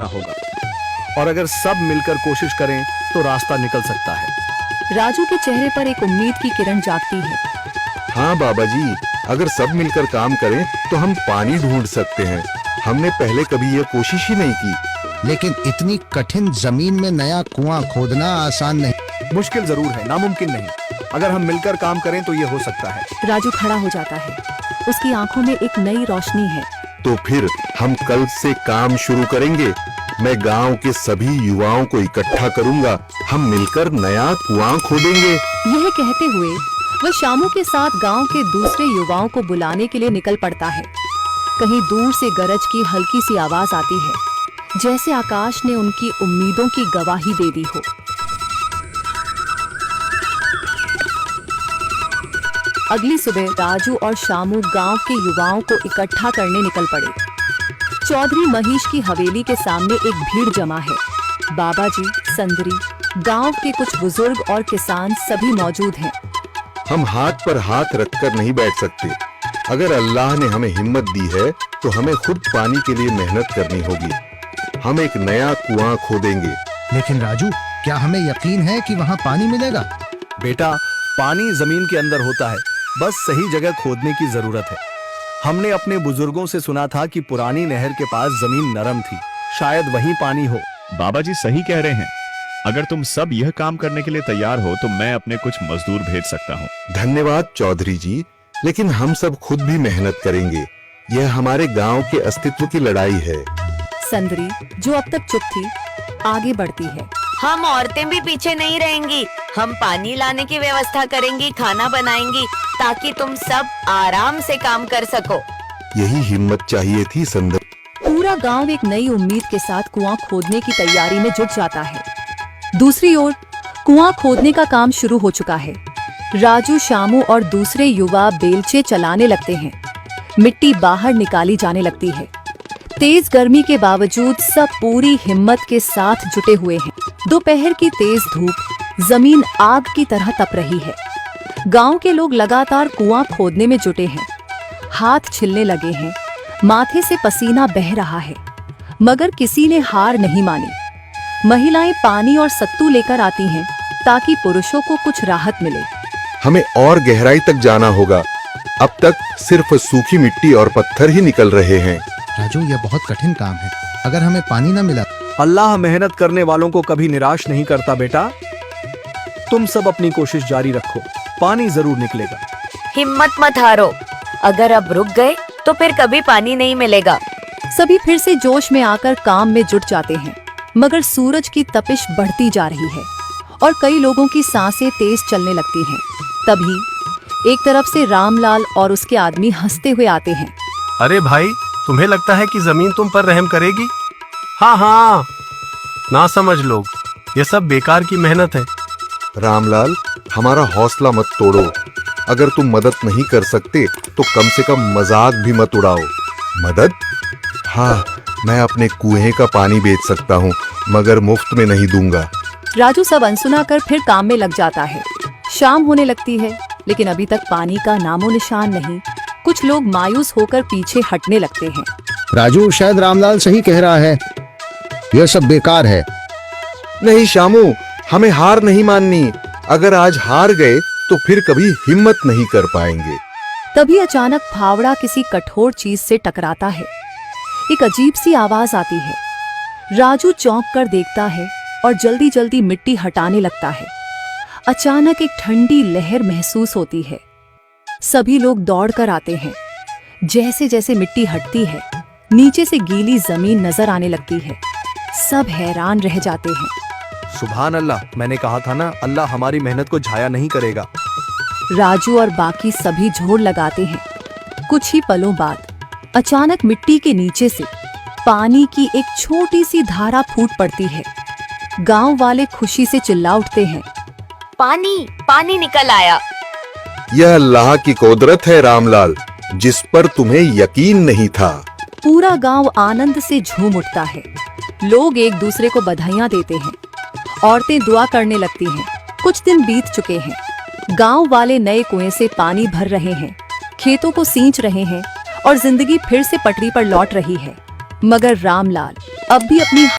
होगा और अगर सब मिलकर कोशिश करें तो रास्ता निकल सकता है। राजू के चेहरे पर एक उम्मीद की किरण जागती है। हाँ बाबा जी, अगर सब मिलकर काम करें तो हम पानी ढूंढ सकते हैं। हमने पहले कभी ये कोशिश ही नहीं की। लेकिन इतनी कठिन जमीन में नया कुआं खोदना आसान नहीं। मुश्किल जरूर है, नामुमकिन नहीं। अगर हम मिलकर काम करें तो ये हो सकता है। राजू खड़ा हो जाता है। उसकी आंखों में एक नई रोशनी है। तो फिर हम कल से काम शुरू करेंगे। मैं गांव के सभी युवाओं को इकट्ठा करूंगा। हम मिलकर नया कुआं खोदेंगे। यह कहते हुए वह शामू के साथ गांव के दूसरे युवाओं को बुलाने के लिए निकल पड़ता है। कहीं दूर से गरज की हल्की सी आवाज आती है, जैसे आकाश ने उनकी उम्मीदों की गवाही दे दी हो। अगली सुबह राजू और शामू गांव के युवाओं को इकट्ठा करने निकल पड़े। चौधरी महेश की हवेली के सामने एक भीड़ जमा है। बाबा जी, संदरी, गांव के कुछ बुजुर्ग और किसान सभी मौजूद हैं। हम हाथ पर हाथ रखकर नहीं बैठ सकते। अगर अल्लाह ने हमें हिम्मत दी है तो हमें खुद पानी के लिए मेहनत करनी होगी। हम एक नया कुआं खोदेंगे। लेकिन राजू, क्या हमें यकीन है कि वहाँ पानी मिलेगा? बेटा, पानी जमीन के अंदर होता है, बस सही जगह खोदने की जरूरत है। हमने अपने बुजुर्गों से सुना था कि पुरानी नहर के पास जमीन नरम थी, शायद वहीं पानी हो। बाबा जी सही कह रहे हैं। अगर तुम सब यह काम करने के लिए तैयार हो तो मैं अपने कुछ मजदूर भेज सकता हूँ। धन्यवाद चौधरी जी, लेकिन हम सब खुद भी मेहनत करेंगे। यह हमारे गांव के अस्तित्व की लड़ाई है। संदरी, जो अब तक चुप थी, आगे बढ़ती है। हम औरतें भी पीछे नहीं रहेंगी। हम पानी लाने की व्यवस्था करेंगी, खाना बनाएंगी, ताकि तुम सब आराम से काम कर सको। यही हिम्मत चाहिए थी संदर। पूरा गांव एक नई उम्मीद के साथ कुआं खोदने की तैयारी में जुट जाता है। दूसरी ओर कुआं खोदने का काम शुरू हो चुका है। राजू, शामू और दूसरे युवा बेलचे चलाने लगते हैं। मिट्टी बाहर निकाली जाने लगती है। तेज गर्मी के बावजूद सब पूरी हिम्मत के साथ जुटे हुए हैं। दोपहर की तेज धूप जमीन आग की तरह तप रही है। गांव के लोग लगातार कुआं खोदने में जुटे हैं। हाथ छिलने लगे हैं, माथे से पसीना बह रहा है, मगर किसी ने हार नहीं मानी। महिलाएं पानी और सत्तू लेकर आती हैं ताकि पुरुषों को कुछ राहत मिले। हमें और गहराई तक जाना होगा। अब तक सिर्फ सूखी मिट्टी और पत्थर ही निकल रहे हैं। राजू, यह बहुत कठिन काम है। अगर हमें पानी न मिला? अल्लाह मेहनत करने वालों को कभी निराश नहीं करता बेटा। तुम सब अपनी कोशिश जारी रखो, पानी जरूर निकलेगा। हिम्मत मत हारो। अगर अब रुक गए तो फिर कभी पानी नहीं मिलेगा। सभी फिर से जोश में आकर काम में जुट जाते हैं, मगर सूरज की तपिश बढ़ती जा रही है और कई लोगों की सांसें तेज चलने लगती हैं। तभी एक तरफ से रामलाल और उसके आदमी हंसते हुए आते हैं। अरे भाई, तुम्हें लगता है कि जमीन तुम पर रहम करेगी? हाँ हाँ, ना समझ लोग, ये सब बेकार की मेहनत है। रामलाल, हमारा हौसला मत तोड़ो। अगर तुम मदद नहीं कर सकते तो कम से कम मजाक भी मत उड़ाओ। मदद? हाँ, मैं अपने कुएं का पानी बेच सकता हूँ, मगर मुफ्त में नहीं दूंगा। राजू सब अनसुना कर फिर काम में लग जाता है। शाम होने लगती है, लेकिन अभी तक पानी का नामो निशान नहीं। कुछ लोग मायूस होकर पीछे हटने लगते हैं। राजू, शायद रामलाल सही कह रहा है। यह सब बेकार है। नहीं शामू, हमें हार नहीं माननी। अगर आज हार गए तो फिर कभी हिम्मत नहीं कर पाएंगे। तभी अचानक फावड़ा किसी कठोर चीज से टकराता है। एक अजीब सी आवाज आती है। राजू चौंक कर देखता है और जल्दी जल्दी मिट्टी हटाने लगता है। अचानक एक ठंडी लहर महसूस होती है। सभी लोग दौड़कर आते हैं। जैसे जैसे मिट्टी हटती है, नीचे से गीली जमीन नजर आने लगती है। सब हैरान रह जाते हैं। सुभान अल्लाह, मैंने कहा था ना, अल्लाह हमारी मेहनत को जाया नहीं करेगा। राजू और बाकी सभी जोर लगाते हैं। कुछ ही पलों बाद अचानक मिट्टी के नीचे से पानी की एक छोटी सी धारा फूट पड़ती है। गांव वाले खुशी से चिल्ला उठते हैं। पानी पानी निकल आया। यह अल्लाह की कुदरत है रामलाल, जिस पर तुम्हें यकीन नहीं था। पूरा गांव आनंद से झूम उठता है। लोग एक दूसरे को बधाइयां देते हैं। औरतें दुआ करने लगती हैं। कुछ दिन बीत चुके हैं। गांव वाले नए कुएं से पानी भर रहे हैं, खेतों को सींच रहे हैं और जिंदगी फिर से पटरी पर लौट रही है। मगर रामलाल अब भी अपनी